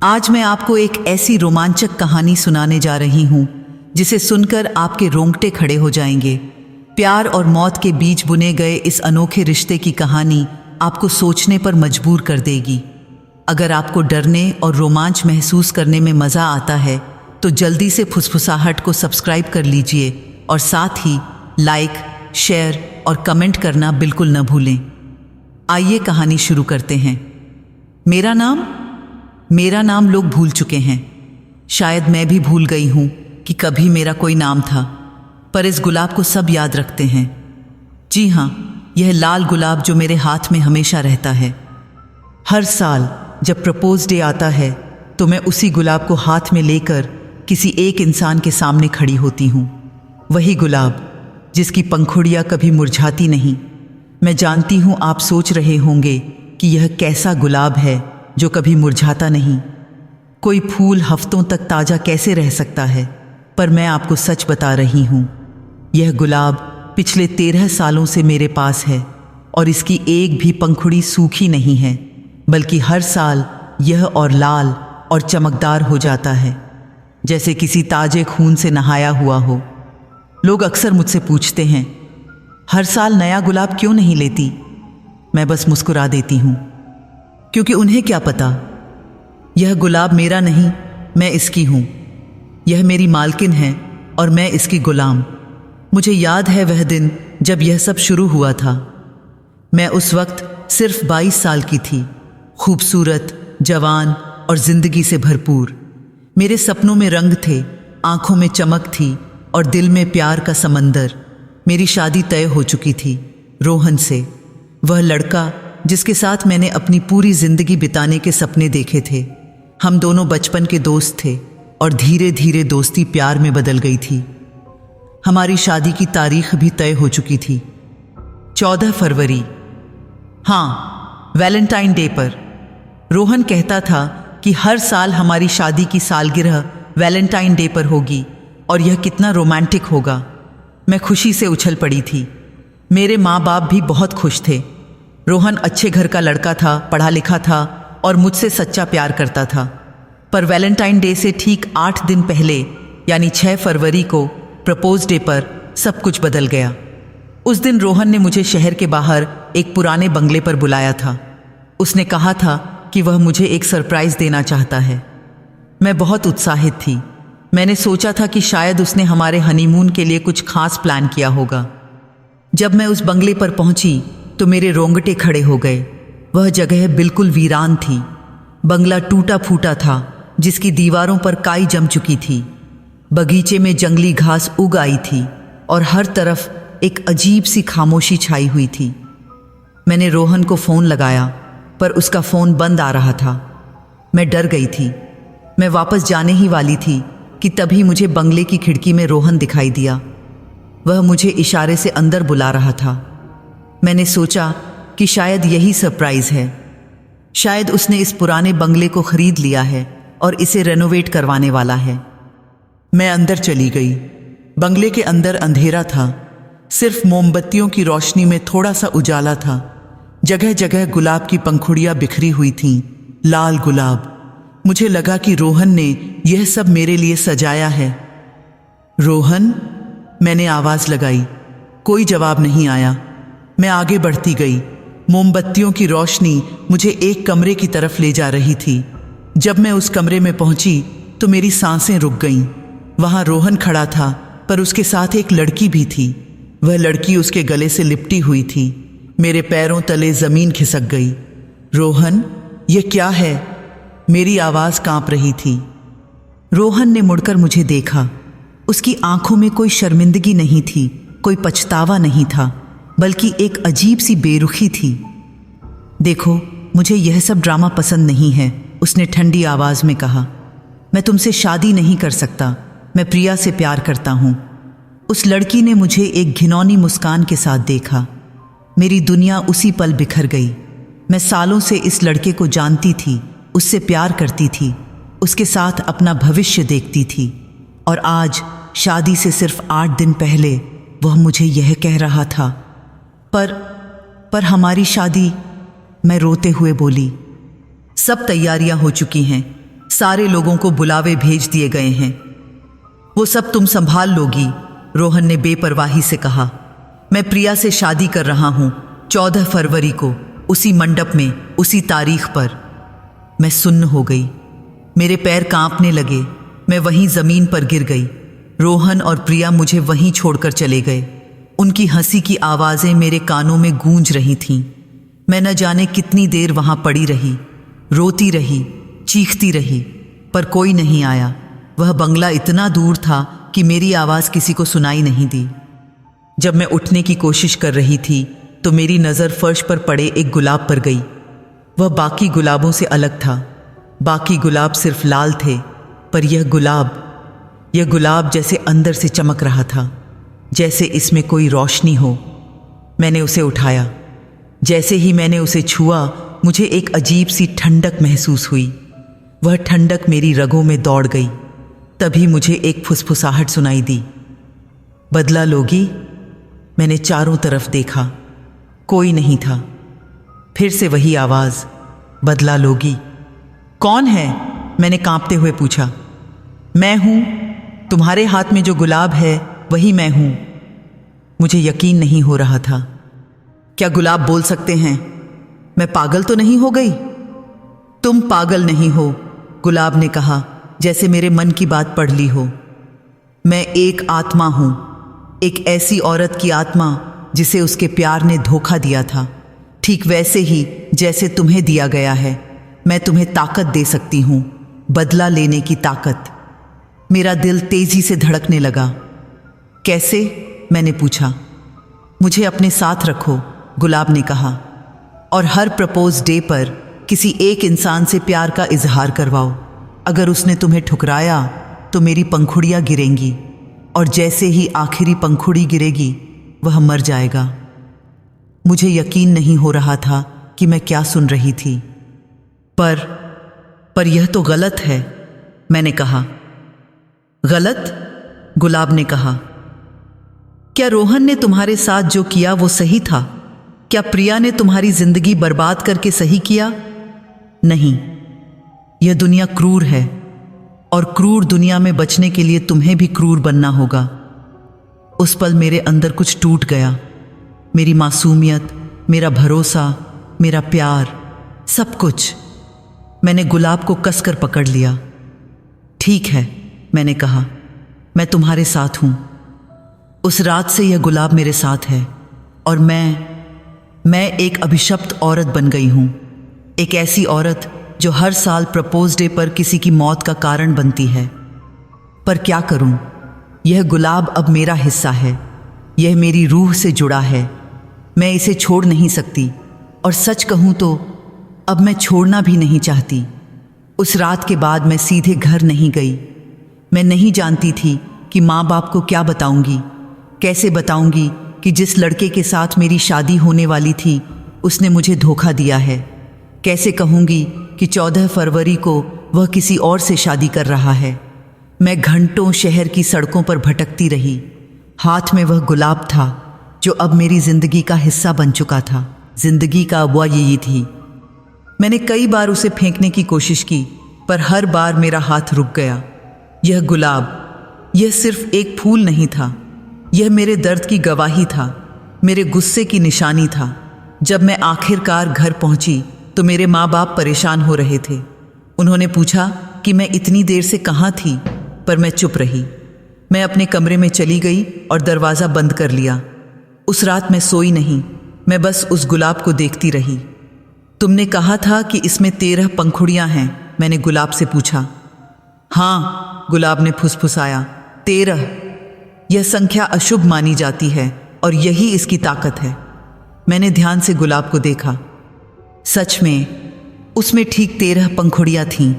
आज मैं आपको एक ऐसी रोमांचक कहानी सुनाने जा रही हूं जिसे सुनकर आपके रोंगटे खड़े हो जाएंगे। प्यार और मौत के बीच बुने गए इस अनोखे रिश्ते की कहानी आपको सोचने पर मजबूर कर देगी। अगर आपको डरने और रोमांच महसूस करने में मज़ा आता है तो जल्दी से फुसफुसाहट को सब्सक्राइब कर लीजिए और साथ ही लाइक, शेयर और कमेंट करना बिल्कुल न भूलें। आइए कहानी शुरू करते हैं। मेरा नाम लोग भूल चुके हैं। शायद मैं भी भूल गई हूँ कि कभी मेरा कोई नाम था, पर इस गुलाब को सब याद रखते हैं। जी हाँ, यह लाल गुलाब जो मेरे हाथ में हमेशा रहता है। हर साल जब प्रपोज डे आता है तो मैं उसी गुलाब को हाथ में लेकर किसी एक इंसान के सामने खड़ी होती हूँ। वही गुलाब जिसकी पंखुड़ियाँ कभी मुरझाती नहीं। मैं जानती हूँ आप सोच रहे होंगे कि यह कैसा गुलाब है जो कभी मुरझाता नहीं। कोई फूल हफ्तों तक ताज़ा कैसे रह सकता है, पर मैं आपको सच बता रही हूँ। यह गुलाब पिछले 13 सालों से मेरे पास है और इसकी एक भी पंखुड़ी सूखी नहीं है, बल्कि हर साल यह और लाल और चमकदार हो जाता है, जैसे किसी ताजे खून से नहाया हुआ हो। लोग अक्सर मुझसे पूछते हैं, हर साल नया गुलाब क्यों नहीं लेती? मैं बस मुस्कुरा देती हूँ, क्योंकि उन्हें क्या पता, यह गुलाब मेरा नहीं, मैं इसकी हूँ। यह मेरी मालकिन है और मैं इसकी गुलाम। मुझे याद है वह दिन जब यह सब शुरू हुआ था। मैं उस वक्त सिर्फ 22 साल की थी, खूबसूरत, जवान और जिंदगी से भरपूर। मेरे सपनों में रंग थे, आंखों में चमक थी और दिल में प्यार का समंदर। मेरी शादी तय हो चुकी थी रोहन से, वह लड़का जिसके साथ मैंने अपनी पूरी जिंदगी बिताने के सपने देखे थे। हम दोनों बचपन के दोस्त थे और धीरे धीरे दोस्ती प्यार में बदल गई थी। हमारी शादी की तारीख भी तय हो चुकी थी, 14 फरवरी। हाँ, वैलेंटाइन डे पर। रोहन कहता था कि हर साल हमारी शादी की सालगिरह वैलेंटाइन डे पर होगी और यह कितना रोमांटिक होगा। मैं खुशी से उछल पड़ी थी। मेरे माँ बाप भी बहुत खुश थे। रोहन अच्छे घर का लड़का था, पढ़ा लिखा था और मुझसे सच्चा प्यार करता था। पर वैलेंटाइन डे से ठीक 8 दिन पहले, यानी 6 फरवरी को, प्रपोज डे पर सब कुछ बदल गया। उस दिन रोहन ने मुझे शहर के बाहर एक पुराने बंगले पर बुलाया था। उसने कहा था कि वह मुझे एक सरप्राइज देना चाहता है। मैं बहुत उत्साहित थी। मैंने सोचा था कि शायद उसने हमारे हनीमून के लिए कुछ खास प्लान किया होगा। जब मैं उस बंगले पर पहुंची तो मेरे रोंगटे खड़े हो गए। वह जगह बिल्कुल वीरान थी। बंगला टूटा फूटा था, जिसकी दीवारों पर काई जम चुकी थी। बगीचे में जंगली घास उग आई थी और हर तरफ एक अजीब सी खामोशी छाई हुई थी। मैंने रोहन को फ़ोन लगाया, पर उसका फ़ोन बंद आ रहा था। मैं डर गई थी। मैं वापस जाने ही वाली थी कि तभी मुझे बंगले की खिड़की में रोहन दिखाई दिया। वह मुझे इशारे से अंदर बुला रहा था। मैंने सोचा कि शायद यही सरप्राइज़ है। शायद उसने इस पुराने बंगले को खरीद लिया है और इसे रेनोवेट करवाने वाला है। मैं अंदर चली गई। बंगले के अंदर अंधेरा था, सिर्फ मोमबत्तियों की रोशनी में थोड़ा सा उजाला था। जगह जगह गुलाब की पंखुड़ियाँ बिखरी हुई थीं, लाल गुलाब। मुझे लगा कि रोहन ने यह सब मेरे लिए सजाया है। रोहन, मैंने आवाज़ लगाई। कोई जवाब नहीं आया। मैं आगे बढ़ती गई। मोमबत्तियों की रोशनी मुझे एक कमरे की तरफ ले जा रही थी। जब मैं उस कमरे में पहुंची तो मेरी सांसें रुक गईं। वहां रोहन खड़ा था, पर उसके साथ एक लड़की भी थी। वह लड़की उसके गले से लिपटी हुई थी। मेरे पैरों तले ज़मीन खिसक गई। रोहन, यह क्या है? मेरी आवाज़ कांप रही थी। रोहन ने मुड़कर मुझे देखा। उसकी आंखों में कोई शर्मिंदगी नहीं थी, कोई पछतावा नहीं था, बल्कि एक अजीब सी बेरुखी थी। देखो, मुझे यह सब ड्रामा पसंद नहीं है, उसने ठंडी आवाज़ में कहा। मैं तुमसे शादी नहीं कर सकता, मैं प्रिया से प्यार करता हूँ। उस लड़की ने मुझे एक घिनौनी मुस्कान के साथ देखा। मेरी दुनिया उसी पल बिखर गई। मैं सालों से इस लड़के को जानती थी, उससे प्यार करती थी, उसके साथ अपना भविष्य देखती थी, और आज शादी से सिर्फ 8 दिन पहले वह मुझे यह कह रहा था। पर हमारी शादी, मैं रोते हुए बोली। सब तैयारियां हो चुकी हैं, सारे लोगों को बुलावे भेज दिए गए हैं। वो सब तुम संभाल लोगी, रोहन ने बेपरवाही से कहा। मैं प्रिया से शादी कर रहा हूं 14 फरवरी को, उसी मंडप में, उसी तारीख पर। मैं सुन्न हो गई, मेरे पैर कांपने लगे। मैं वहीं जमीन पर गिर गई। रोहन और प्रिया मुझे वहीं छोड़कर चले गए। उनकी हंसी की आवाज़ें मेरे कानों में गूंज रही थीं। मैं न जाने कितनी देर वहां पड़ी रही, रोती रही, चीखती रही, पर कोई नहीं आया। वह बंगला इतना दूर था कि मेरी आवाज़ किसी को सुनाई नहीं दी। जब मैं उठने की कोशिश कर रही थी तो मेरी नज़र फर्श पर पड़े एक गुलाब पर गई। वह बाकी गुलाबों से अलग था। बाकी गुलाब सिर्फ लाल थे, पर यह गुलाब जैसे अंदर से चमक रहा था, जैसे इसमें कोई रोशनी हो। मैंने उसे उठाया। जैसे ही मैंने उसे छुआ, मुझे एक अजीब सी ठंडक महसूस हुई। वह ठंडक मेरी रगों में दौड़ गई। तभी मुझे एक फुसफुसाहट सुनाई दी। बदला लोगी? मैंने चारों तरफ देखा, कोई नहीं था। फिर से वही आवाज़, बदला लोगी? कौन है? मैंने कांपते हुए पूछा। मैं हूं, तुम्हारे हाथ में जो गुलाब है वही मैं हूं। मुझे यकीन नहीं हो रहा था। क्या गुलाब बोल सकते हैं? मैं पागल तो नहीं हो गई? तुम पागल नहीं हो, गुलाब ने कहा, जैसे मेरे मन की बात पढ़ ली हो। मैं एक आत्मा हूं, एक ऐसी औरत की आत्मा जिसे उसके प्यार ने धोखा दिया था, ठीक वैसे ही जैसे तुम्हें दिया गया है। मैं तुम्हें ताकत दे सकती हूं, बदला लेने की ताकत। मेरा दिल तेजी से धड़कने लगा। कैसे? मैंने पूछा। मुझे अपने साथ रखो, गुलाब ने कहा, और हर प्रपोज डे पर किसी एक इंसान से प्यार का इजहार करवाओ। अगर उसने तुम्हें ठुकराया तो मेरी पंखुड़ियां गिरेंगी, और जैसे ही आखिरी पंखुड़ी गिरेगी वह मर जाएगा। मुझे यकीन नहीं हो रहा था कि मैं क्या सुन रही थी। पर यह तो गलत है, मैंने कहा। गलत? गुलाब ने कहा। क्या रोहन ने तुम्हारे साथ जो किया वो सही था? क्या प्रिया ने तुम्हारी जिंदगी बर्बाद करके सही किया? नहीं, यह दुनिया क्रूर है, और क्रूर दुनिया में बचने के लिए तुम्हें भी क्रूर बनना होगा। उस पल मेरे अंदर कुछ टूट गया। मेरी मासूमियत, मेरा भरोसा, मेरा प्यार, सब कुछ। मैंने गुलाब को कसकर पकड़ लिया। ठीक है, मैंने कहा, मैं तुम्हारे साथ हूं। उस रात से यह गुलाब मेरे साथ है, और मैं एक अभिशप्त औरत बन गई हूं। एक ऐसी औरत जो हर साल प्रपोज डे पर किसी की मौत का कारण बनती है। पर क्या करूं? यह गुलाब अब मेरा हिस्सा है। यह मेरी रूह से जुड़ा है। मैं इसे छोड़ नहीं सकती, और सच कहूं तो अब मैं छोड़ना भी नहीं चाहती। उस रात के बाद मैं सीधे घर नहीं गई। मैं नहीं जानती थी कि माँ बाप को क्या बताऊंगी। कैसे बताऊंगी कि जिस लड़के के साथ मेरी शादी होने वाली थी उसने मुझे धोखा दिया है। कैसे कहूंगी कि 14 फरवरी को वह किसी और से शादी कर रहा है। मैं घंटों शहर की सड़कों पर भटकती रही। हाथ में वह गुलाब था जो अब मेरी जिंदगी का हिस्सा बन चुका था। जिंदगी का अगुआ यही थी। मैंने कई बार उसे फेंकने की कोशिश की, पर हर बार मेरा हाथ रुक गया। यह गुलाब, यह सिर्फ एक फूल नहीं था, यह मेरे दर्द की गवाही था, मेरे गुस्से की निशानी था। जब मैं आखिरकार घर पहुंची तो मेरे माँ बाप परेशान हो रहे थे। उन्होंने पूछा कि मैं इतनी देर से कहाँ थी, पर मैं चुप रही। मैं अपने कमरे में चली गई और दरवाज़ा बंद कर लिया। उस रात मैं सोई नहीं, मैं बस उस गुलाब को देखती रही। तुमने कहा था कि इसमें 13 पंखुड़ियाँ हैं, मैंने गुलाब से पूछा। हाँ, गुलाब ने फुसफुसाया, 13। यह संख्या अशुभ मानी जाती है और यही इसकी ताकत है। मैंने ध्यान से गुलाब को देखा। सच में उसमें ठीक 13 पंखुड़ियाँ थीं।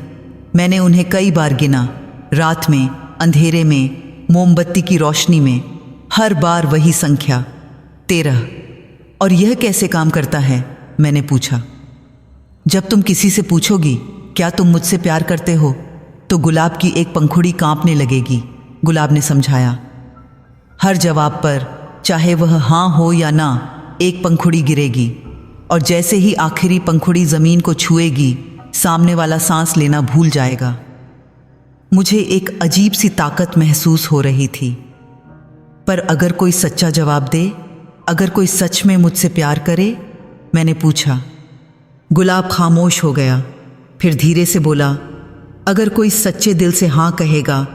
मैंने उन्हें कई बार गिना, रात में, अंधेरे में, मोमबत्ती की रोशनी में, हर बार वही संख्या 13। और यह कैसे काम करता है, मैंने पूछा। जब तुम किसी से पूछोगी क्या तुम मुझसे प्यार करते हो, तो गुलाब की एक पंखुड़ी कांपने लगेगी, गुलाब ने समझाया। हर जवाब पर, चाहे वह हाँ हो या ना, एक पंखुड़ी गिरेगी, और जैसे ही आखिरी पंखुड़ी जमीन को छुएगी, सामने वाला सांस लेना भूल जाएगा। मुझे एक अजीब सी ताकत महसूस हो रही थी। पर अगर कोई सच्चा जवाब दे, अगर कोई सच में मुझसे प्यार करे, मैंने पूछा। गुलाब खामोश हो गया, फिर धीरे से बोला, अगर कोई सच्चे दिल से हाँ कहेगा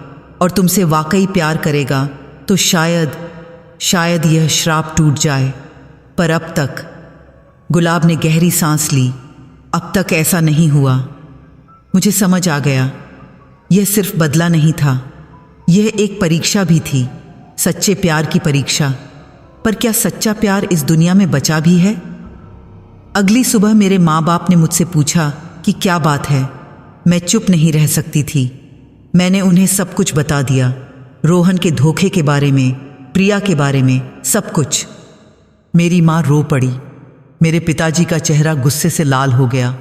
और तुमसे वाकई प्यार करेगा तो शायद यह श्राप टूट जाए। पर अब तक, गुलाब ने गहरी सांस ली, अब तक ऐसा नहीं हुआ। मुझे समझ आ गया, यह सिर्फ बदला नहीं था, यह एक परीक्षा भी थी, सच्चे प्यार की परीक्षा। पर क्या सच्चा प्यार इस दुनिया में बचा भी है? अगली सुबह मेरे माँ बाप ने मुझसे पूछा कि क्या बात है। मैं चुप नहीं रह सकती थी। मैंने उन्हें सब कुछ बता दिया, रोहन के धोखे के बारे में, प्रिया के बारे में, सब कुछ। मेरी माँ रो पड़ी। मेरे पिताजी का चेहरा गुस्से से लाल हो गया।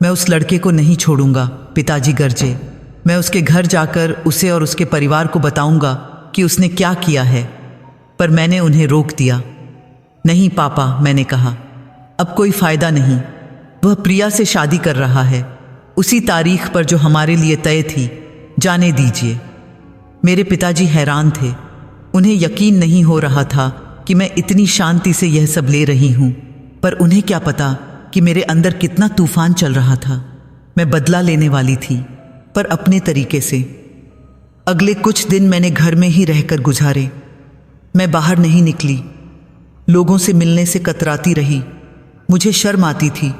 मैं उस लड़के को नहीं छोड़ूंगा, पिताजी गरजे। मैं उसके घर जाकर उसे और उसके परिवार को बताऊंगा कि उसने क्या किया है। पर मैंने उन्हें रोक दिया। नहीं पापा, मैंने कहा, अब कोई फायदा नहीं। वह प्रिया से शादी कर रहा है, उसी तारीख पर जो हमारे लिए तय थी। जाने दीजिए। मेरे पिताजी हैरान थे। उन्हें यकीन नहीं हो रहा था कि मैं इतनी शांति से यह सब ले रही हूँ। पर उन्हें क्या पता कि मेरे अंदर कितना तूफान चल रहा था। मैं बदला लेने वाली थी, पर अपने तरीके से। अगले कुछ दिन मैंने घर में ही रहकर गुजारे। मैं बाहर नहीं निकली, लोगों से मिलने से कतराती रही। मुझे शर्म आती थी।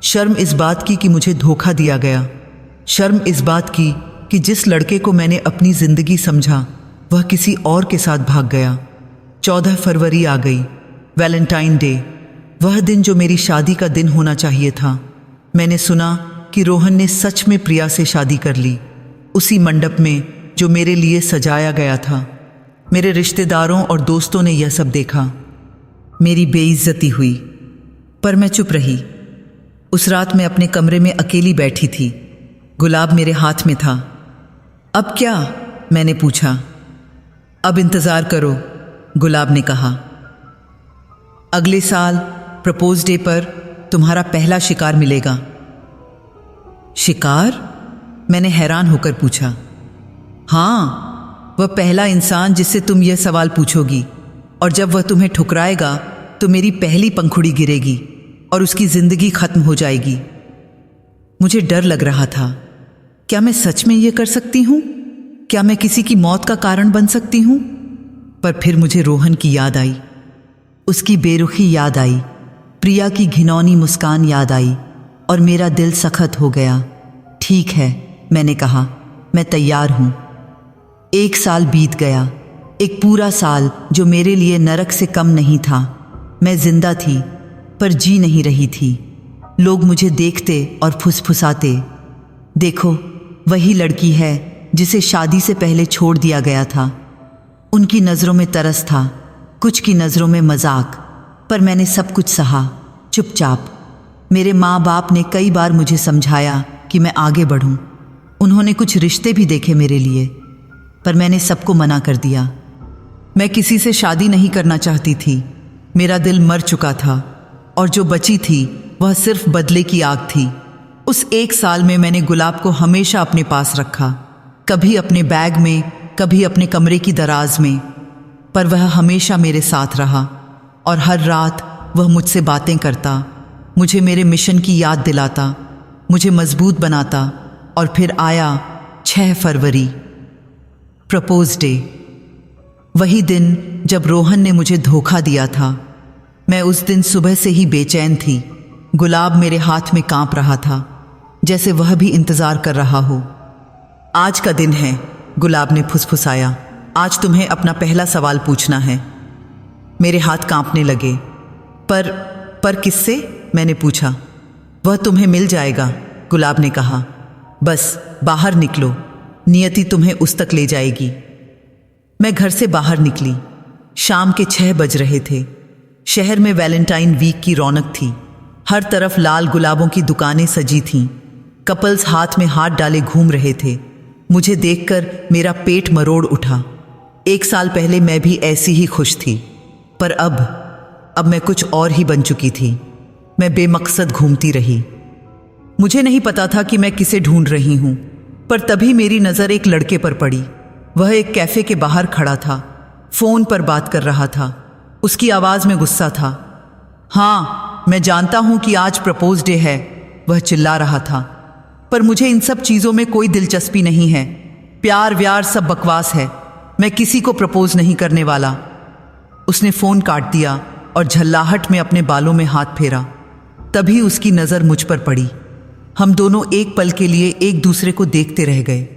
शर्म इस बात की कि मुझे धोखा दिया गया। शर्म इस बात की कि जिस लड़के को मैंने अपनी जिंदगी समझा, वह किसी और के साथ भाग गया। 14 फरवरी आ गई, वैलेंटाइन डे, वह दिन जो मेरी शादी का दिन होना चाहिए था। मैंने सुना कि रोहन ने सच में प्रिया से शादी कर ली, उसी मंडप में जो मेरे लिए सजाया गया था। मेरे रिश्तेदारों और दोस्तों ने यह सब देखा। मेरी बेइज्जती हुई, पर मैं चुप रही। उस रात मैं अपने कमरे में अकेली बैठी थी। गुलाब मेरे हाथ में था। अब क्या? मैंने पूछा। अब इंतज़ार करो, गुलाब ने कहा। अगले साल प्रपोज डे पर तुम्हारा पहला शिकार मिलेगा। शिकार? मैंने हैरान होकर पूछा। हाँ, वह पहला इंसान जिससे तुम यह सवाल पूछोगी, और जब वह तुम्हें ठुकराएगा तो मेरी पहली पंखुड़ी गिरेगी और उसकी जिंदगी खत्म हो जाएगी। मुझे डर लग रहा था। क्या मैं सच में यह कर सकती हूँ? क्या मैं किसी की मौत का कारण बन सकती हूँ? पर फिर मुझे रोहन की याद आई, उसकी बेरुखी याद आई, प्रिया की घिनौनी मुस्कान याद आई, और मेरा दिल सख्त हो गया। ठीक है, मैंने कहा, मैं तैयार हूँ। 1 साल बीत गया, एक पूरा साल जो मेरे लिए नरक से कम नहीं था। मैं जिंदा थी, पर जी नहीं रही थी। लोग मुझे देखते और फुसफुसाते, देखो वही लड़की है जिसे शादी से पहले छोड़ दिया गया था। उनकी नज़रों में तरस था, कुछ की नज़रों में मजाक। पर मैंने सब कुछ सहा, चुपचाप। मेरे माँ बाप ने कई बार मुझे समझाया कि मैं आगे बढ़ूं। उन्होंने कुछ रिश्ते भी देखे मेरे लिए, पर मैंने सबको मना कर दिया। मैं किसी से शादी नहीं करना चाहती थी। मेरा दिल मर चुका था, और जो बची थी वह सिर्फ बदले की आग थी। उस 1 साल में मैंने गुलाब को हमेशा अपने पास रखा, कभी अपने बैग में, कभी अपने कमरे की दराज में। पर वह हमेशा मेरे साथ रहा, और हर रात वह मुझसे बातें करता, मुझे मेरे मिशन की याद दिलाता, मुझे मजबूत बनाता। और फिर आया 6 फरवरी, प्रपोज डे। वही दिन जब रोहन ने मुझे धोखा दिया था। मैं उस दिन सुबह से ही बेचैन थी। गुलाब मेरे हाथ में कांप रहा था, जैसे वह भी इंतजार कर रहा हो। आज का दिन है, गुलाब ने फुसफुसाया। आज तुम्हें अपना पहला सवाल पूछना है। मेरे हाथ कांपने लगे। पर किससे? मैंने पूछा। वह तुम्हें मिल जाएगा, गुलाब ने कहा। बस बाहर निकलो, नियति तुम्हें उस तक ले जाएगी। मैं घर से बाहर निकली। शाम के 6 बज रहे थे। शहर में वैलेंटाइन वीक की रौनक थी। हर तरफ लाल गुलाबों की दुकानें सजी थीं। कपल्स हाथ में हाथ डाले घूम रहे थे। मुझे देखकर मेरा पेट मरोड़ उठा। 1 साल पहले मैं भी ऐसी ही खुश थी, पर अब मैं कुछ और ही बन चुकी थी। मैं बेमकसद घूमती रही। मुझे नहीं पता था कि मैं किसे ढूंढ रही हूँ। पर तभी मेरी नज़र एक लड़के पर पड़ी। वह एक कैफ़े के बाहर खड़ा था, फ़ोन पर बात कर रहा था। उसकी आवाज़ में गुस्सा था। हाँ, मैं जानता हूँ कि आज प्रपोज डे है, वह चिल्ला रहा था, पर मुझे इन सब चीज़ों में कोई दिलचस्पी नहीं है। प्यार व्यार सब बकवास है, मैं किसी को प्रपोज नहीं करने वाला। उसने फ़ोन काट दिया और झल्लाहट में अपने बालों में हाथ फेरा। तभी उसकी नज़र मुझ पर पड़ी। हम दोनों एक पल के लिए एक दूसरे को देखते रह गए।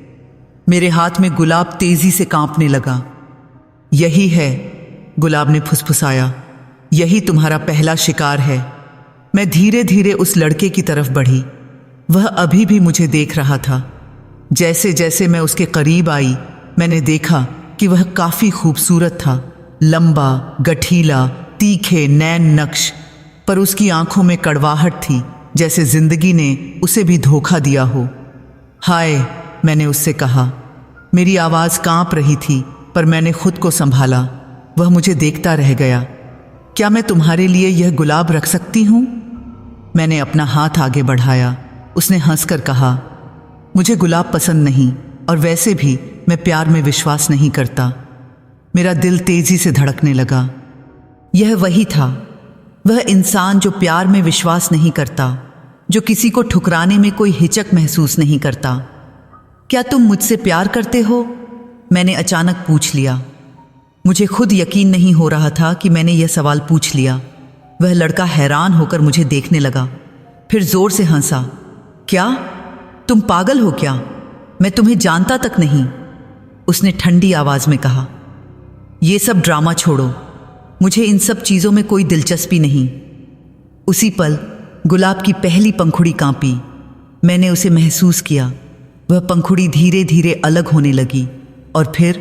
मेरे हाथ में गुलाब तेजी से कांपने लगा। यही है, गुलाब ने फुसफुसाया, यही तुम्हारा पहला शिकार है। मैं धीरे धीरे उस लड़के की तरफ बढ़ी। वह अभी भी मुझे देख रहा था। जैसे जैसे मैं उसके करीब आई, मैंने देखा कि वह काफ़ी खूबसूरत था। लंबा, गठीला, तीखे नैन नक्श, पर उसकी आंखों में कड़वाहट थी, जैसे जिंदगी ने उसे भी धोखा दिया हो। हाय, मैंने उससे कहा। मेरी आवाज़ कांप रही थी, पर मैंने खुद को संभाला। वह मुझे देखता रह गया। क्या मैं तुम्हारे लिए यह गुलाब रख सकती हूँ? मैंने अपना हाथ आगे बढ़ाया। उसने हंसकर कहा, मुझे गुलाब पसंद नहीं, और वैसे भी मैं प्यार में विश्वास नहीं करता। मेरा दिल तेजी से धड़कने लगा। यह वही था, वह इंसान जो प्यार में विश्वास नहीं करता, जो किसी को ठुकराने में कोई हिचक महसूस नहीं करता। क्या तुम मुझसे प्यार करते हो? मैंने अचानक पूछ लिया। मुझे खुद यकीन नहीं हो रहा था कि मैंने यह सवाल पूछ लिया। वह लड़का हैरान होकर मुझे देखने लगा, फिर जोर से हंसा। क्या तुम पागल हो क्या? मैं तुम्हें जानता तक नहीं, उसने ठंडी आवाज में कहा। ये सब ड्रामा छोड़ो, मुझे इन सब चीज़ों में कोई दिलचस्पी नहीं। उसी पल गुलाब की पहली पंखुड़ी कांपी। मैंने उसे महसूस किया। वह पंखुड़ी धीरे धीरे अलग होने लगी और फिर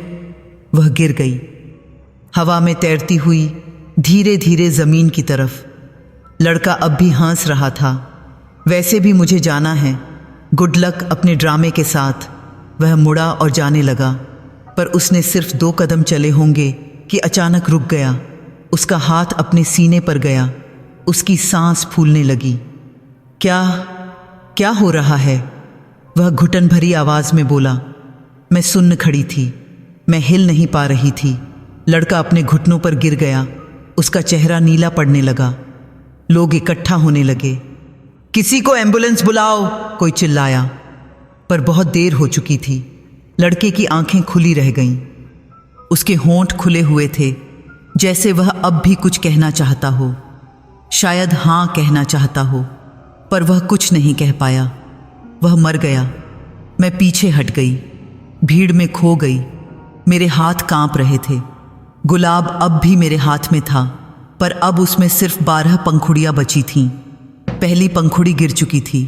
वह गिर गई, हवा में तैरती हुई धीरे धीरे ज़मीन की तरफ। लड़का अब भी हंस रहा था। वैसे भी मुझे जाना है, गुड लक अपने ड्रामे के साथ। वह मुड़ा और जाने लगा, पर उसने सिर्फ 2 कदम चले होंगे कि अचानक रुक गया। उसका हाथ अपने सीने पर गया। उसकी सांस फूलने लगी। क्या हो रहा है? वह घुटन भरी आवाज में बोला। मैं सुन्न खड़ी थी, मैं हिल नहीं पा रही थी। लड़का अपने घुटनों पर गिर गया। उसका चेहरा नीला पड़ने लगा। लोग इकट्ठा होने लगे। किसी को एम्बुलेंस बुलाओ, कोई चिल्लाया, पर बहुत देर हो चुकी थी। लड़के की आंखें खुली रह गईं। उसके होंठ खुले हुए थे, जैसे वह अब भी कुछ कहना चाहता हो, शायद हाँ कहना चाहता हो, पर वह कुछ नहीं कह पाया। वह मर गया। मैं पीछे हट गई, भीड़ में खो गई। मेरे हाथ कांप रहे थे। गुलाब अब भी मेरे हाथ में था, पर अब उसमें सिर्फ 12 पंखुड़ियाँ बची थीं। पहली पंखुड़ी गिर चुकी थी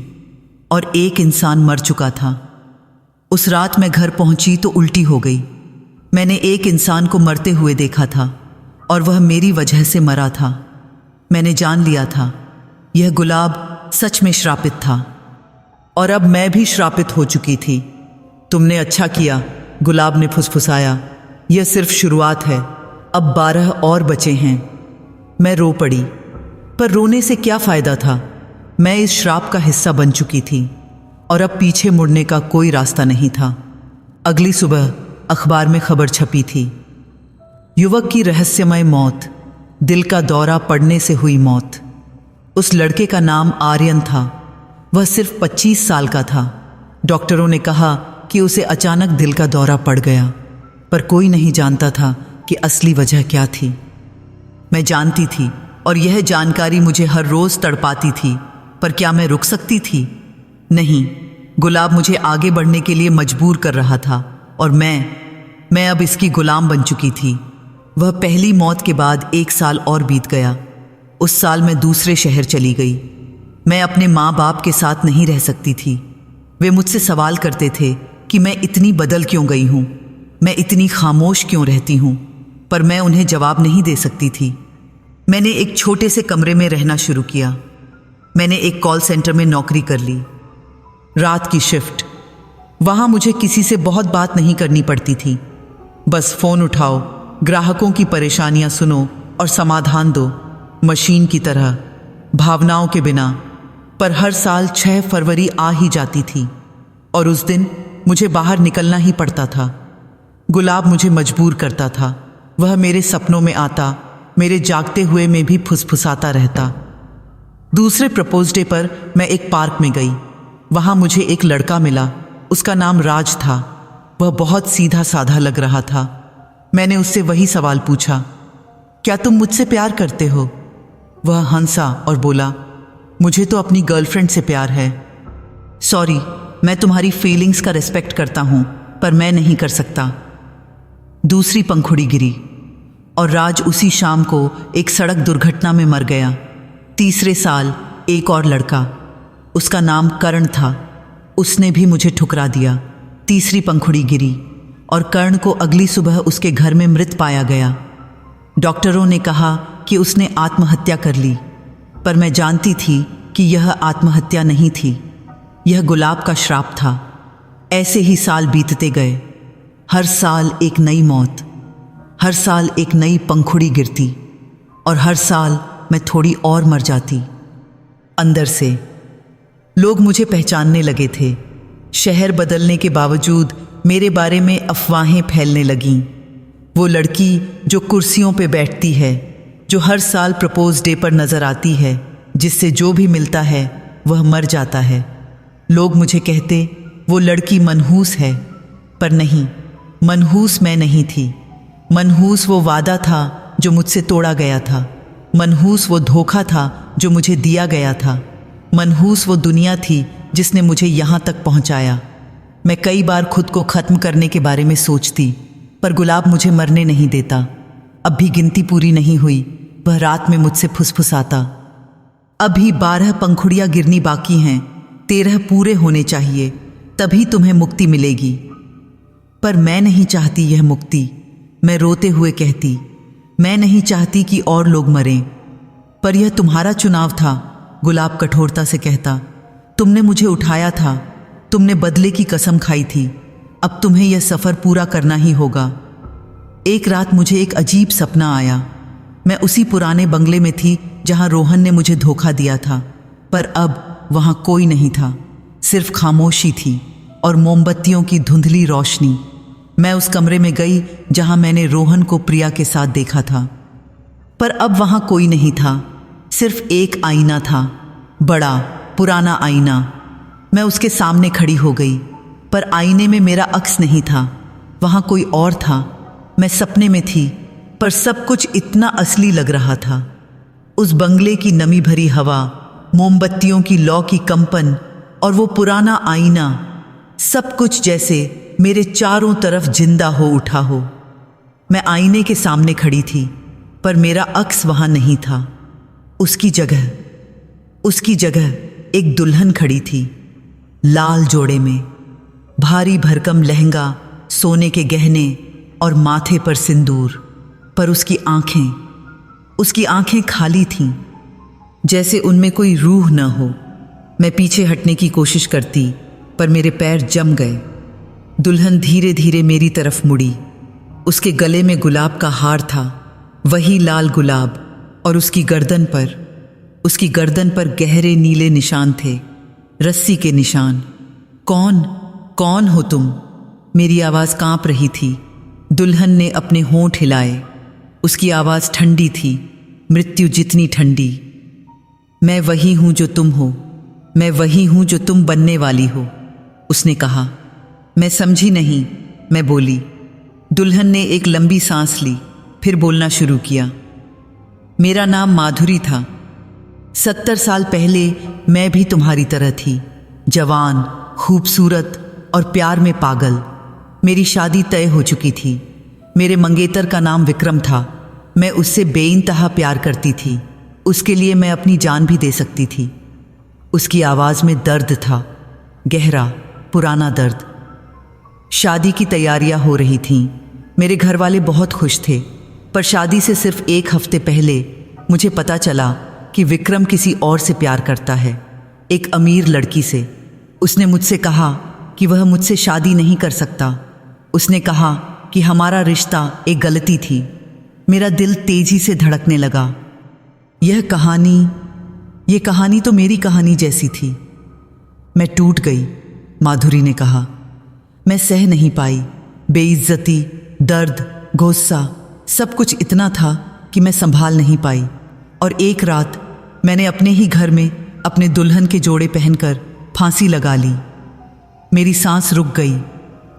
और एक इंसान मर चुका था। उस रात मैं घर पहुंची तो उल्टी हो गई। मैंने एक इंसान को मरते हुए देखा था और वह मेरी वजह से मरा था। मैंने जान लिया था यह गुलाब सच में श्रापित था, और अब मैं भी श्रापित हो चुकी थी। तुमने अच्छा किया, गुलाब ने फुसफुसाया। यह सिर्फ शुरुआत है, अब 12 और बचे हैं। मैं रो पड़ी, पर रोने से क्या फ़ायदा था? मैं इस श्राप का हिस्सा बन चुकी थी और अब पीछे मुड़ने का कोई रास्ता नहीं था। अगली सुबह अखबार में खबर छपी थी, युवक की रहस्यमय मौत, दिल का दौरा पड़ने से हुई मौत। उस लड़के का नाम आर्यन था। वह सिर्फ 25 साल का था। डॉक्टरों ने कहा कि उसे अचानक दिल का दौरा पड़ गया, पर कोई नहीं जानता था कि असली वजह क्या थी। मैं जानती थी और यह जानकारी मुझे हर रोज़ तड़पाती थी, पर क्या मैं रुक सकती थी? नहीं, गुलाब मुझे आगे बढ़ने के लिए मजबूर कर रहा था और मैं अब इसकी गुलाम बन चुकी थी। वह पहली मौत के बाद 1 साल और बीत गया। उस साल मैं दूसरे शहर चली गई। मैं अपने माँ बाप के साथ नहीं रह सकती थी। वे मुझसे सवाल करते थे कि मैं इतनी बदल क्यों गई हूँ, मैं इतनी खामोश क्यों रहती हूँ, पर मैं उन्हें जवाब नहीं दे सकती थी। मैंने एक छोटे से कमरे में रहना शुरू किया। मैंने एक कॉल सेंटर में नौकरी कर ली, रात की शिफ्ट। वहाँ मुझे किसी से बहुत बात नहीं करनी पड़ती थी। बस फ़ोन उठाओ, ग्राहकों की परेशानियाँ सुनो और समाधान दो, मशीन की तरह, भावनाओं के बिना। पर हर साल 6 फरवरी आ ही जाती थी और उस दिन मुझे बाहर निकलना ही पड़ता था। गुलाब मुझे मजबूर करता था। वह मेरे सपनों में आता, मेरे जागते हुए में भी फुसफुसाता रहता। दूसरे प्रपोज डे पर मैं एक पार्क में गई। वहाँ मुझे एक लड़का मिला। उसका नाम राज था। वह बहुत सीधा साधा लग रहा था। मैंने उससे वही सवाल पूछा, क्या तुम मुझसे प्यार करते हो? वह हंसा और बोला, मुझे तो अपनी गर्लफ्रेंड से प्यार है। सॉरी, मैं तुम्हारी फीलिंग्स का रिस्पेक्ट करता हूँ, पर मैं नहीं कर सकता। दूसरी पंखुड़ी गिरी और राज उसी शाम को एक सड़क दुर्घटना में मर गया। तीसरे साल एक और लड़का, उसका नाम कर्ण था, उसने भी मुझे ठुकरा दिया। तीसरी पंखुड़ी गिरी और कर्ण को अगली सुबह उसके घर में मृत पाया गया। डॉक्टरों ने कहा कि उसने आत्महत्या कर ली, पर मैं जानती थी कि यह आत्महत्या नहीं थी, यह गुलाब का श्राप था। ऐसे ही साल बीतते गए। हर साल एक नई मौत, हर साल एक नई पंखुड़ी गिरती और हर साल मैं थोड़ी और मर जाती। अंदर से लोग मुझे पहचानने लगे थे। शहर बदलने के बावजूद मेरे बारे में अफवाहें फैलने लगीं। वो लड़की जो कुर्सियों पे बैठती है, जो हर साल प्रपोज डे पर नज़र आती है, जिससे जो भी मिलता है वह मर जाता है। लोग मुझे कहते वो लड़की मनहूस है, पर नहीं, मनहूस मैं नहीं थी। मनहूस वो वादा था जो मुझसे तोड़ा गया था। मनहूस वो धोखा था जो मुझे दिया गया था। मनहूस वो दुनिया थी जिसने मुझे यहाँ तक पहुँचाया। मैं कई बार खुद को ख़त्म करने के बारे में सोचती, पर गुलाब मुझे मरने नहीं देता। अब भी गिनती पूरी नहीं हुई, वह रात में मुझसे फुसफुसाता, अभी 12 पंखुड़ियाँ गिरनी बाकी हैं, 13 पूरे होने चाहिए, तभी तुम्हें मुक्ति मिलेगी। पर मैं नहीं चाहती यह मुक्ति। मैं रोते हुए कहती, मैं नहीं चाहती कि और लोग मरें। पर यह तुम्हारा चुनाव था, गुलाब कठोरता से कहता। तुमने मुझे उठाया था, तुमने बदले की कसम खाई थी, अब तुम्हें यह सफ़र पूरा करना ही होगा। एक रात मुझे एक अजीब सपना आया। मैं उसी पुराने बंगले में थी जहां रोहन ने मुझे धोखा दिया था, पर अब वहां कोई नहीं था, सिर्फ खामोशी थी और मोमबत्तियों की धुंधली रोशनी। मैं उस कमरे में गई जहां मैंने रोहन को प्रिया के साथ देखा था, पर अब वहां कोई नहीं था, सिर्फ एक आईना था, बड़ा पुराना आईना। मैं उसके सामने खड़ी हो गई, पर आईने में मेरा अक्स नहीं था, वहाँ कोई और था। मैं सपने में थी, पर सब कुछ इतना असली लग रहा था। उस बंगले की नमी भरी हवा, मोमबत्तियों की लौ की कंपन और वो पुराना आईना, सब कुछ जैसे मेरे चारों तरफ जिंदा हो उठा हो। मैं आईने के सामने खड़ी थी, पर मेरा अक्स वहाँ नहीं था। उसकी जगह एक दुल्हन खड़ी थी, लाल जोड़े में, भारी भरकम लहंगा, सोने के गहने और माथे पर सिंदूर। पर उसकी आंखें खाली थीं, जैसे उनमें कोई रूह न हो। मैं पीछे हटने की कोशिश करती, पर मेरे पैर जम गए। दुल्हन धीरे धीरे मेरी तरफ मुड़ी। उसके गले में गुलाब का हार था, वही लाल गुलाब, और उसकी गर्दन पर गहरे नीले निशान थे, रस्सी के निशान। कौन हो तुम? मेरी आवाज़ कांप रही थी। दुल्हन ने अपने होंठ हिलाए। उसकी आवाज़ ठंडी थी, मृत्यु जितनी ठंडी। मैं वही हूँ जो तुम हो, मैं वही हूँ जो तुम बनने वाली हो, उसने कहा। मैं समझी नहीं, मैं बोली। दुल्हन ने एक लंबी सांस ली, फिर बोलना शुरू किया। मेरा नाम माधुरी था। 70 साल पहले मैं भी तुम्हारी तरह थी, जवान, खूबसूरत और प्यार में पागल। मेरी शादी तय हो चुकी थी। मेरे मंगेतर का नाम विक्रम था। मैं उससे बेइंतहा प्यार करती थी। उसके लिए मैं अपनी जान भी दे सकती थी। उसकी आवाज़ में दर्द था, गहरा, पुराना दर्द। शादी की तैयारियां हो रही थीं। मेरे घर वाले बहुत खुश थे, पर शादी से सिर्फ 1 हफ्ते पहले मुझे पता चला कि विक्रम किसी और से प्यार करता है, एक अमीर लड़की से। उसने मुझसे कहा कि वह मुझसे शादी नहीं कर सकता। उसने कहा कि हमारा रिश्ता एक गलती थी। मेरा दिल तेजी से धड़कने लगा। यह कहानी तो मेरी कहानी जैसी थी। मैं टूट गई, माधुरी ने कहा। मैं सह नहीं पाई। बेइज्जती, दर्द, गुस्सा, सब कुछ इतना था कि मैं संभाल नहीं पाई। और एक रात मैंने अपने ही घर में अपने दुल्हन के जोड़े पहनकर फांसी लगा ली। मेरी सांस रुक गई।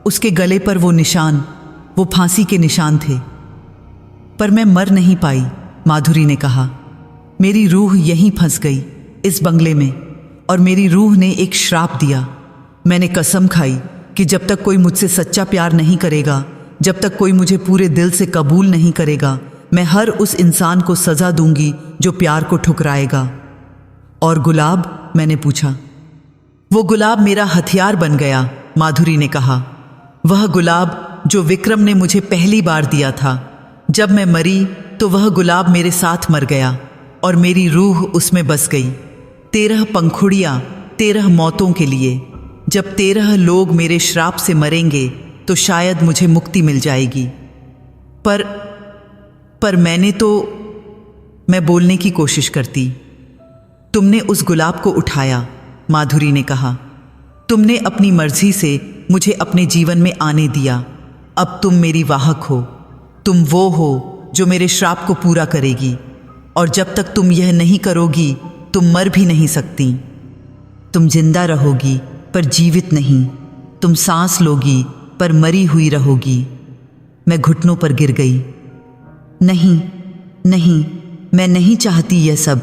उसके गले पर वो निशान, वो फांसी के निशान थे। पर मैं मर नहीं पाई, माधुरी ने कहा। मेरी रूह यहीं फंस गई, इस बंगले में, और मेरी रूह ने एक श्राप दिया। मैंने कसम खाई कि जब तक कोई मुझसे सच्चा प्यार नहीं करेगा, जब तक कोई मुझे पूरे दिल से कबूल नहीं करेगा, मैं हर उस इंसान को सज़ा दूंगी जो प्यार को ठुकराएगा। और गुलाब? मैंने पूछा। वो गुलाब मेरा हथियार बन गया, माधुरी ने कहा। वह गुलाब जो विक्रम ने मुझे पहली बार दिया था। जब मैं मरी तो वह गुलाब मेरे साथ मर गया और मेरी रूह उसमें बस गई। 13 पंखुड़ियाँ 13 मौतों के लिए। जब 13 लोग मेरे श्राप से मरेंगे तो शायद मुझे मुक्ति मिल जाएगी। पर मैं बोलने की कोशिश करती। तुमने उस गुलाब को उठाया, माधुरी ने कहा। तुमने अपनी मर्जी से मुझे अपने जीवन में आने दिया। अब तुम मेरी वाहक हो। तुम वो हो जो मेरे श्राप को पूरा करेगी। और जब तक तुम यह नहीं करोगी, तुम मर भी नहीं सकती। तुम जिंदा रहोगी पर जीवित नहीं। तुम सांस लोगी पर मरी हुई रहोगी। मैं घुटनों पर गिर गई। नहीं, नहीं, मैं नहीं चाहती यह सब।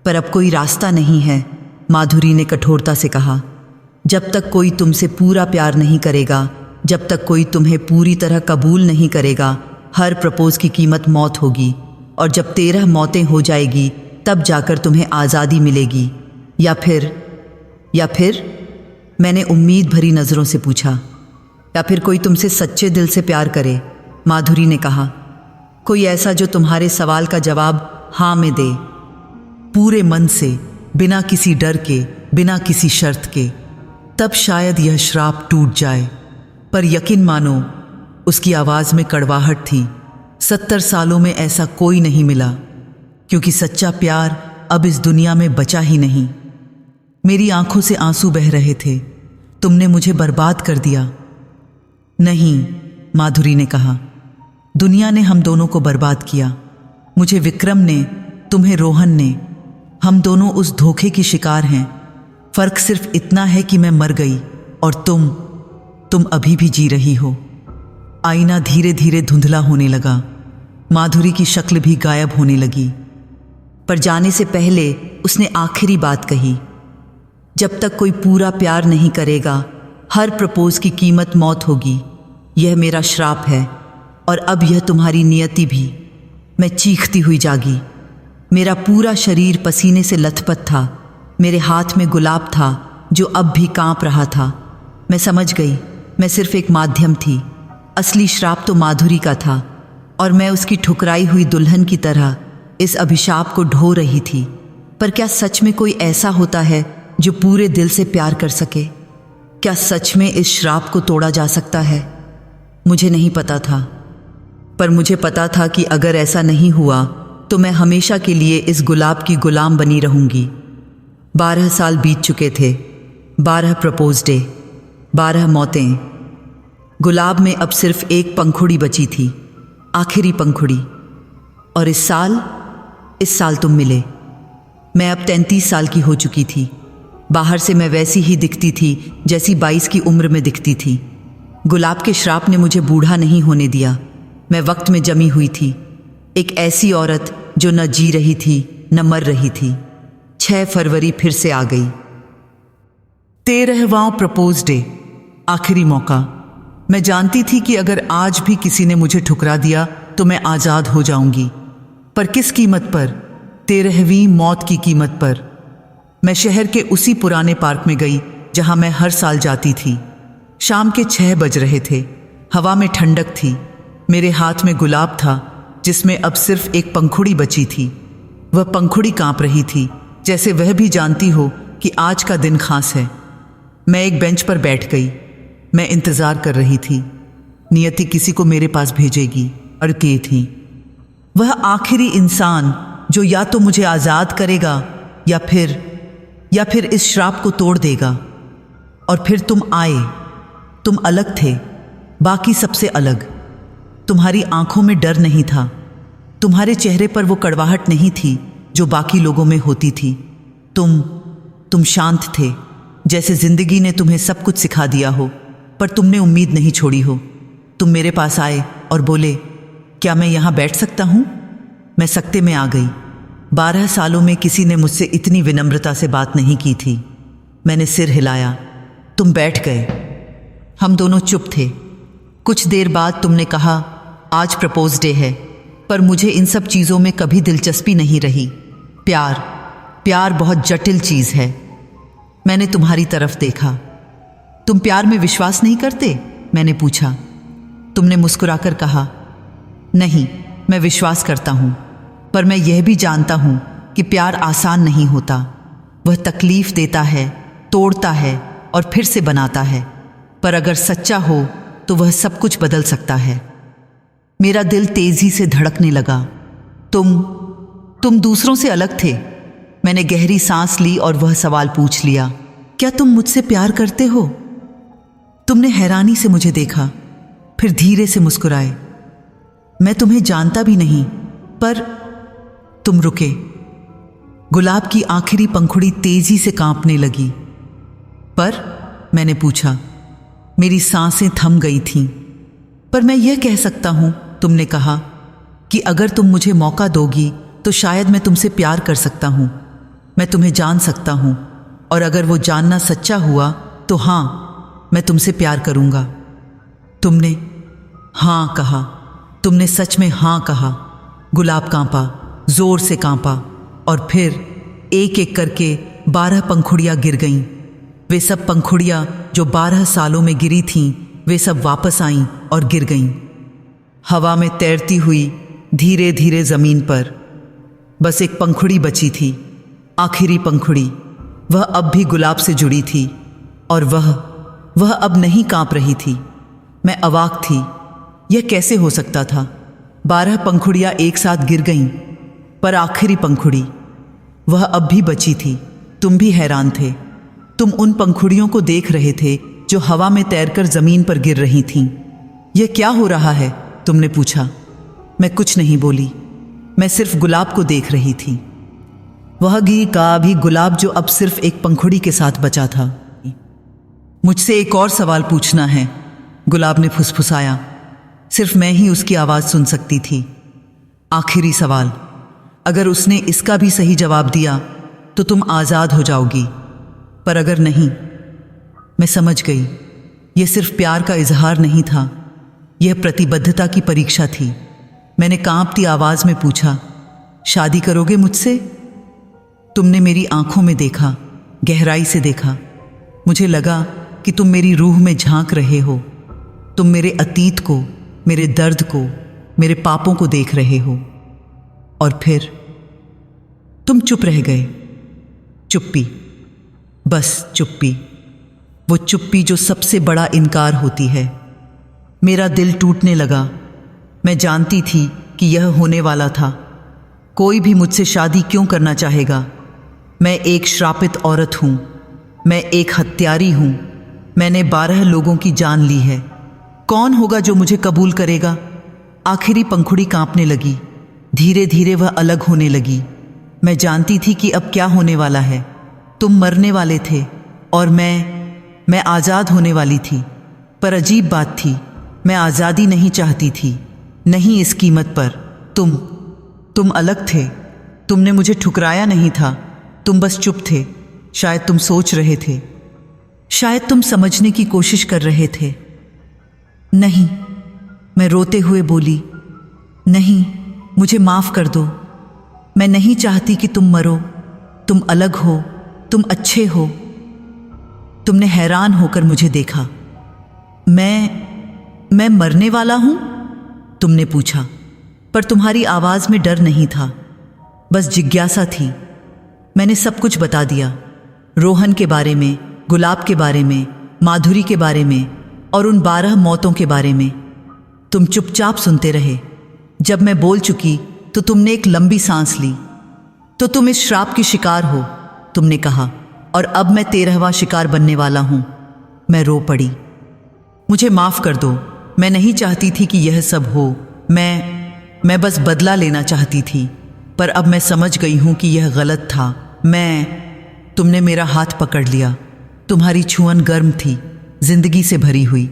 पर अब कोई रास्ता नहीं है, माधुरी ने कठोरता से कहा। जब तक कोई तुमसे पूरा प्यार नहीं करेगा, जब तक कोई तुम्हें पूरी तरह कबूल नहीं करेगा, हर प्रपोज की कीमत मौत होगी। और जब 13 मौतें हो जाएगी तब जाकर तुम्हें आज़ादी मिलेगी। या फिर मैंने उम्मीद भरी नज़रों से पूछा। या फिर कोई तुमसे सच्चे दिल से प्यार करे, माधुरी ने कहा। कोई ऐसा जो तुम्हारे सवाल का जवाब हाँ में दे, पूरे मन से, बिना किसी डर के, बिना किसी शर्त के। तब शायद यह श्राप टूट जाए। पर यकीन मानो, उसकी आवाज़ में कड़वाहट थी। 70 सालों में ऐसा कोई नहीं मिला, क्योंकि सच्चा प्यार अब इस दुनिया में बचा ही नहीं। मेरी आंखों से आंसू बह रहे थे। तुमने मुझे बर्बाद कर दिया। नहीं, माधुरी ने कहा। दुनिया ने हम दोनों को बर्बाद किया। मुझे विक्रम ने, तुम्हें रोहन ने। हम दोनों उस धोखे की शिकार हैं। फर्क सिर्फ इतना है कि मैं मर गई और तुम अभी भी जी रही हो। आईना धीरे धीरे धुंधला होने लगा। माधुरी की शक्ल भी गायब होने लगी। पर जाने से पहले उसने आखिरी बात कही। जब तक कोई पूरा प्यार नहीं करेगा, हर प्रपोज की कीमत मौत होगी। यह मेरा श्राप है और अब यह तुम्हारी नियति भी। मैं चीखती हुई जागी। मेरा पूरा शरीर पसीने से लथपथ था। मेरे हाथ में गुलाब था जो अब भी कांप रहा था। मैं समझ गई, मैं सिर्फ एक माध्यम थी। असली श्राप तो माधुरी का था और मैं उसकी ठुकराई हुई दुल्हन की तरह इस अभिशाप को ढो रही थी। पर क्या सच में कोई ऐसा होता है जो पूरे दिल से प्यार कर सके? क्या सच में इस श्राप को तोड़ा जा सकता है? मुझे नहीं पता था, पर मुझे पता था कि अगर ऐसा नहीं हुआ तो मैं हमेशा के लिए इस गुलाब की गुलाम बनी रहूंगी। 12 साल बीत चुके थे। 12 प्रपोज डे, 12 मौतें। गुलाब में अब सिर्फ एक पंखुड़ी बची थी, आखिरी पंखुड़ी। और इस साल तुम मिले। मैं अब 33 साल की हो चुकी थी। बाहर से मैं वैसी ही दिखती थी जैसी 22 की उम्र में दिखती थी। गुलाब के श्राप ने मुझे बूढ़ा नहीं होने दिया। मैं वक्त में जमी हुई थी, एक ऐसी औरत जो न जी रही थी न मर रही थी। 6 फरवरी फिर से आ गई। 13वां प्रपोज डे, आखिरी मौका। मैं जानती थी कि अगर आज भी किसी ने मुझे ठुकरा दिया तो मैं आज़ाद हो जाऊंगी। पर किस कीमत पर? 13वीं मौत की कीमत पर। मैं शहर के उसी पुराने पार्क में गई जहां मैं हर साल जाती थी। शाम के 6 बज रहे थे। हवा में ठंडक थी। मेरे हाथ में गुलाब था जिसमें अब सिर्फ एक पंखुड़ी बची थी। वह पंखुड़ी कांप रही थी, जैसे वह भी जानती हो कि आज का दिन खास है। मैं एक बेंच पर बैठ गई। मैं इंतज़ार कर रही थी। नियति किसी को मेरे पास भेजेगी, अड़के थी। वह आखिरी इंसान जो या तो मुझे आज़ाद करेगा या फिर इस श्राप को तोड़ देगा। और फिर तुम आए। तुम अलग थे, बाकी सबसे अलग। तुम्हारी आंखों में डर नहीं था, तुम्हारे चेहरे पर वो कड़वाहट नहीं थी जो बाकी लोगों में होती थी। तुम शांत थे, जैसे जिंदगी ने तुम्हें सब कुछ सिखा दिया हो, पर तुमने उम्मीद नहीं छोड़ी हो। तुम मेरे पास आए और बोले, क्या मैं यहाँ बैठ सकता हूँ? मैं सकते में आ गई। 12 सालों में किसी ने मुझसे इतनी विनम्रता से बात नहीं की थी। मैंने सिर हिलाया, तुम बैठ गए। हम दोनों चुप थे। कुछ देर बाद तुमने कहा, आज प्रपोज डे है, पर मुझे इन सब चीज़ों में कभी दिलचस्पी नहीं रही। प्यार बहुत जटिल चीज़ है। मैंने तुम्हारी तरफ देखा। तुम प्यार में विश्वास नहीं करते? मैंने पूछा। तुमने मुस्कुराकर कहा, नहीं, मैं विश्वास करता हूँ, पर मैं यह भी जानता हूँ कि प्यार आसान नहीं होता। वह तकलीफ देता है, तोड़ता है और फिर से बनाता है, पर अगर सच्चा हो तो वह सब कुछ बदल सकता है। मेरा दिल तेजी से धड़कने लगा। तुम दूसरों से अलग थे। मैंने गहरी सांस ली और वह सवाल पूछ लिया, क्या तुम मुझसे प्यार करते हो? तुमने हैरानी से मुझे देखा, फिर धीरे से मुस्कुराए। मैं तुम्हें जानता भी नहीं, पर तुम रुके। गुलाब की आखिरी पंखुड़ी तेजी से कांपने लगी। पर मैंने पूछा। मेरी सांसें थम गई थीं। पर मैं यह कह सकता हूं, तुमने कहा, कि अगर तुम मुझे मौका दोगी तो शायद मैं तुमसे प्यार कर सकता हूं। मैं तुम्हें जान सकता हूं, और अगर वो जानना सच्चा हुआ तो हाँ, मैं तुमसे प्यार करूंगा। तुमने हाँ कहा। तुमने सच में हाँ कहा। गुलाब कांपा, जोर से कांपा, और फिर एक एक करके 12 पंखुड़ियां गिर गईं। वे सब पंखुड़ियां जो 12 सालों में गिरी थीं, वे सब वापस आईं और गिर गईं, हवा में तैरती हुई, धीरे धीरे जमीन पर। बस एक पंखुड़ी बची थी, आखिरी पंखुड़ी। वह अब भी गुलाब से जुड़ी थी, और वह अब नहीं कांप रही थी। मैं अवाक थी। यह कैसे हो सकता था? 12 पंखुड़ियां एक साथ गिर गईं, पर आखिरी पंखुड़ी, वह अब भी बची थी। तुम भी हैरान थे। तुम उन पंखुड़ियों को देख रहे थे जो हवा में तैरकर जमीन पर गिर रही थीं। यह क्या हो रहा है? तुमने पूछा। मैं कुछ नहीं बोली। मैं सिर्फ गुलाब को देख रही थी। वह गी का भी गुलाब जो अब सिर्फ एक पंखुड़ी के साथ बचा था। मुझसे एक और सवाल पूछना है, गुलाब ने फुसफुसाया। सिर्फ मैं ही उसकी आवाज़ सुन सकती थी। आखिरी सवाल। अगर उसने इसका भी सही जवाब दिया तो तुम आज़ाद हो जाओगी, पर अगर नहीं। मैं समझ गई, यह सिर्फ प्यार का इजहार नहीं था, यह प्रतिबद्धता की परीक्षा थी। मैंने कांपती आवाज़ में पूछा, शादी करोगे मुझसे? तुमने मेरी आंखों में देखा, गहराई से देखा। मुझे लगा कि तुम मेरी रूह में झांक रहे हो। तुम मेरे अतीत को, मेरे दर्द को, मेरे पापों को देख रहे हो। और फिर तुम चुप रह गए। चुप्पी, बस चुप्पी। वो चुप्पी जो सबसे बड़ा इनकार होती है। मेरा दिल टूटने लगा। मैं जानती थी कि यह होने वाला था। कोई भी मुझसे शादी क्यों करना चाहेगा? मैं एक श्रापित औरत हूँ। मैं एक हत्यारी हूँ। मैंने 12 लोगों की जान ली है। कौन होगा जो मुझे कबूल करेगा? आखिरी पंखुड़ी कांपने लगी। धीरे धीरे वह अलग होने लगी। मैं जानती थी कि अब क्या होने वाला है। तुम मरने वाले थे और मैं आज़ाद होने वाली थी। पर अजीब बात थी, मैं आज़ादी नहीं चाहती थी, नहीं इस कीमत पर। तुम अलग थे। तुमने मुझे ठुकराया नहीं था। तुम बस चुप थे। शायद तुम सोच रहे थे, शायद तुम समझने की कोशिश कर रहे थे। नहीं, मैं रोते हुए बोली, नहीं, मुझे माफ़ कर दो। मैं नहीं चाहती कि तुम मरो। तुम अलग हो, तुम अच्छे हो। तुमने हैरान होकर मुझे देखा। मैं मरने वाला हूं? तुमने पूछा, पर तुम्हारी आवाज़ में डर नहीं था, बस जिज्ञासा थी। मैंने सब कुछ बता दिया, रोहन के बारे में, गुलाब के बारे में, माधुरी के बारे में और उन 12 मौतों के बारे में। तुम चुपचाप सुनते रहे। जब मैं बोल चुकी तो तुमने एक लंबी सांस ली। तो तुम इस श्राप की शिकार हो, तुमने कहा, और अब मैं 13वां शिकार बनने वाला हूं। मैं रो पड़ी। मुझे माफ़ कर दो। मैं नहीं चाहती थी कि यह सब हो। मैं बस बदला लेना चाहती थी, पर अब मैं समझ गई हूँ कि यह गलत था। तुमने मेरा हाथ पकड़ लिया। तुम्हारी छुअन गर्म थी, जिंदगी से भरी हुई।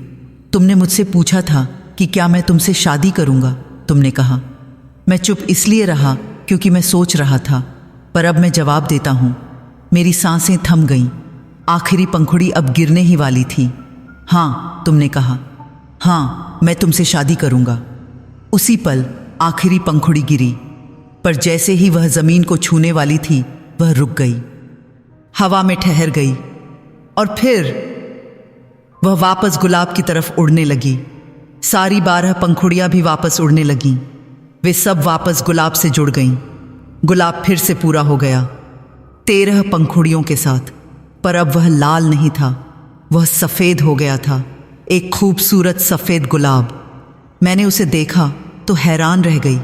तुमने मुझसे पूछा था कि क्या मैं तुमसे शादी करूँगा। तुमने कहा। मैं चुप इसलिए रहा क्योंकि मैं सोच रहा था, पर अब मैं जवाब देता हूँ। मेरी सांसें थम गईं। आखिरी पंखुड़ी अब गिरने ही वाली थी। हाँ, तुमने कहा। हाँ, मैं तुमसे शादी करूँगा। उसी पल आखिरी पंखुड़ी गिरी, पर जैसे ही वह ज़मीन को छूने वाली थी, वह रुक गई, हवा में ठहर गई, और फिर वह वापस गुलाब की तरफ उड़ने लगी। सारी 12 पंखुड़ियाँ भी वापस उड़ने लगीं। वे सब वापस गुलाब से जुड़ गईं। गुलाब फिर से पूरा हो गया, 13 पंखुड़ियों के साथ। पर अब वह लाल नहीं था, वह सफ़ेद हो गया था, एक खूबसूरत सफ़ेद गुलाब। मैंने उसे देखा तो हैरान रह गई,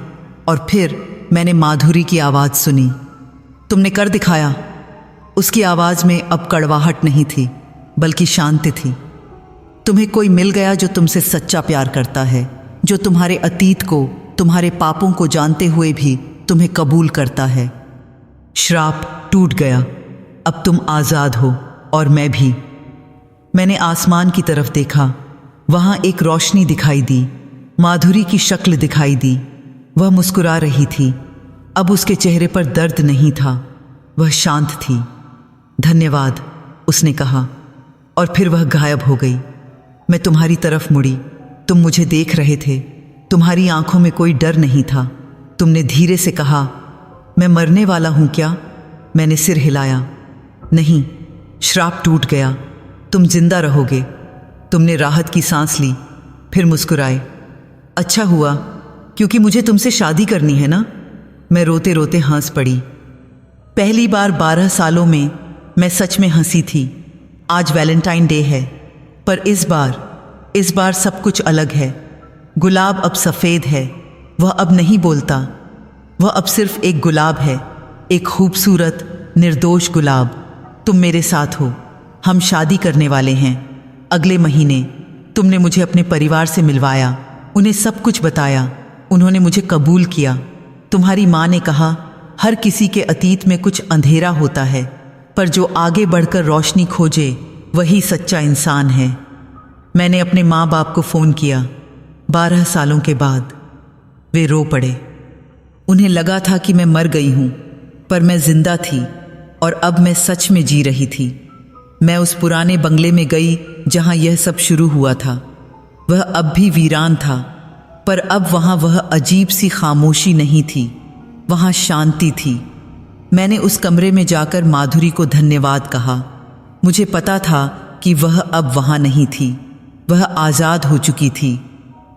और फिर मैंने माधुरी की आवाज़ सुनी। तुमने कर दिखाया। उसकी आवाज़ में अब कड़वाहट नहीं थी, बल्कि शांति थी। तुम्हें कोई मिल गया जो तुमसे सच्चा प्यार करता है, जो तुम्हारे अतीत को, तुम्हारे पापों को जानते हुए भी तुम्हें कबूल करता है। श्राप टूट गया। अब तुम आज़ाद हो, और मैं भी। मैंने आसमान की तरफ देखा। वहाँ एक रोशनी दिखाई दी। माधुरी की शक्ल दिखाई दी। वह मुस्कुरा रही थी। अब उसके चेहरे पर दर्द नहीं था, वह शांत थी। धन्यवाद, उसने कहा, और फिर वह गायब हो गई। मैं तुम्हारी तरफ मुड़ी। तुम मुझे देख रहे थे। तुम्हारी आंखों में कोई डर नहीं था। तुमने धीरे से कहा, मैं मरने वाला हूँ क्या? मैंने सिर हिलाया। नहीं, श्राप टूट गया। तुम जिंदा रहोगे। तुमने राहत की सांस ली, फिर मुस्कुराए। अच्छा हुआ, क्योंकि मुझे तुमसे शादी करनी है ना? मैं रोते रोते हंस पड़ी। पहली बार 12 सालों में मैं सच में हंसी थी। आज वैलेंटाइन डे है, पर इस बार सब कुछ अलग है। गुलाब अब सफ़ेद है। वह अब नहीं बोलता। वह अब सिर्फ एक गुलाब है, एक खूबसूरत निर्दोष गुलाब। तुम मेरे साथ हो। हम शादी करने वाले हैं अगले महीने। तुमने मुझे अपने परिवार से मिलवाया, उन्हें सब कुछ बताया। उन्होंने मुझे कबूल किया। तुम्हारी माँ ने कहा, हर किसी के अतीत में कुछ अंधेरा होता है, पर जो आगे बढ़कर रोशनी खोजे वही सच्चा इंसान है। मैंने अपने माँ बाप को फ़ोन किया। 12 सालों के बाद वे रो पड़े। उन्हें लगा था कि मैं मर गई हूँ, पर मैं जिंदा थी, और अब मैं सच में जी रही थी। मैं उस पुराने बंगले में गई जहाँ यह सब शुरू हुआ था। वह अब भी वीरान था, पर अब वहाँ वह अजीब सी खामोशी नहीं थी, वहाँ शांति थी। मैंने उस कमरे में जाकर माधुरी को धन्यवाद कहा। मुझे पता था कि वह अब वहाँ नहीं थी, वह आज़ाद हो चुकी थी,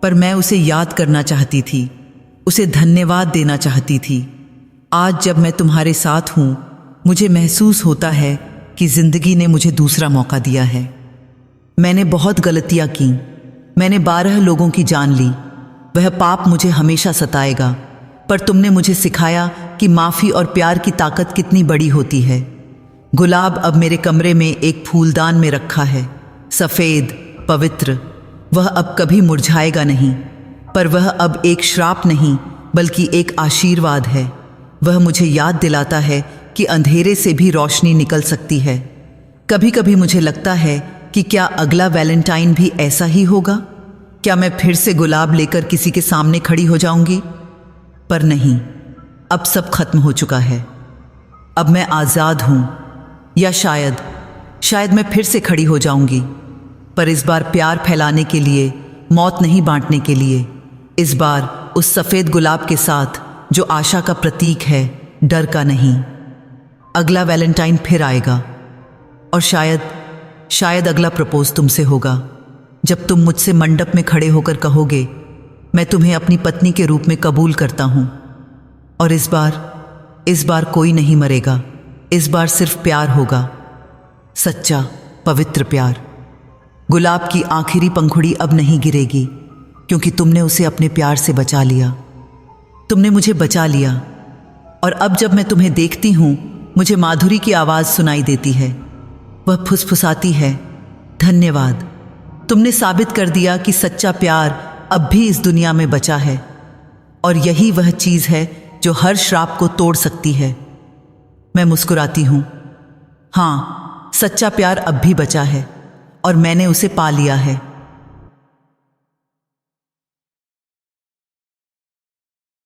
पर मैं उसे याद करना चाहती थी, उसे धन्यवाद देना चाहती थी। आज जब मैं तुम्हारे साथ हूँ, मुझे महसूस होता है कि ज़िंदगी ने मुझे दूसरा मौका दिया है। मैंने बहुत गलतियाँ की। मैंने 12 लोगों की जान ली। वह पाप मुझे हमेशा सताएगा, पर तुमने मुझे सिखाया कि माफ़ी और प्यार की ताकत कितनी बड़ी होती है। गुलाब अब मेरे कमरे में एक फूलदान में रखा है, सफ़ेद, पवित्र। वह अब कभी मुरझाएगा नहीं, पर वह अब एक श्राप नहीं, बल्कि एक आशीर्वाद है। वह मुझे याद दिलाता है कि अंधेरे से भी रोशनी निकल सकती है। कभी कभी मुझे लगता है कि क्या अगला वैलेंटाइन भी ऐसा ही होगा? क्या मैं फिर से गुलाब लेकर किसी के सामने खड़ी हो जाऊंगी? पर नहीं, अब सब खत्म हो चुका है। अब मैं आज़ाद हूँ, या शायद मैं फिर से खड़ी हो जाऊंगी, पर इस बार प्यार फैलाने के लिए, मौत नहीं बांटने के लिए। इस बार उस सफ़ेद गुलाब के साथ जो आशा का प्रतीक है, डर का नहीं। अगला वैलेंटाइन फिर आएगा, और शायद अगला प्रपोज तुमसे होगा, जब तुम मुझसे मंडप में खड़े होकर कहोगे, मैं तुम्हें अपनी पत्नी के रूप में कबूल करता हूँ। और इस बार कोई नहीं मरेगा। इस बार सिर्फ प्यार होगा, सच्चा पवित्र प्यार। गुलाब की आखिरी पंखुड़ी अब नहीं गिरेगी, क्योंकि तुमने उसे अपने प्यार से बचा लिया। तुमने मुझे बचा लिया, और अब जब मैं तुम्हें देखती हूँ, मुझे माधुरी की आवाज़ सुनाई देती है। वह फुसफुसाती है, धन्यवाद, तुमने साबित कर दिया कि सच्चा प्यार अब भी इस दुनिया में बचा है, और यही वह चीज़ है जो हर श्राप को तोड़ सकती है। मैं मुस्कुराती हूँ। हाँ, सच्चा प्यार अब भी बचा है और मैंने उसे पा लिया है।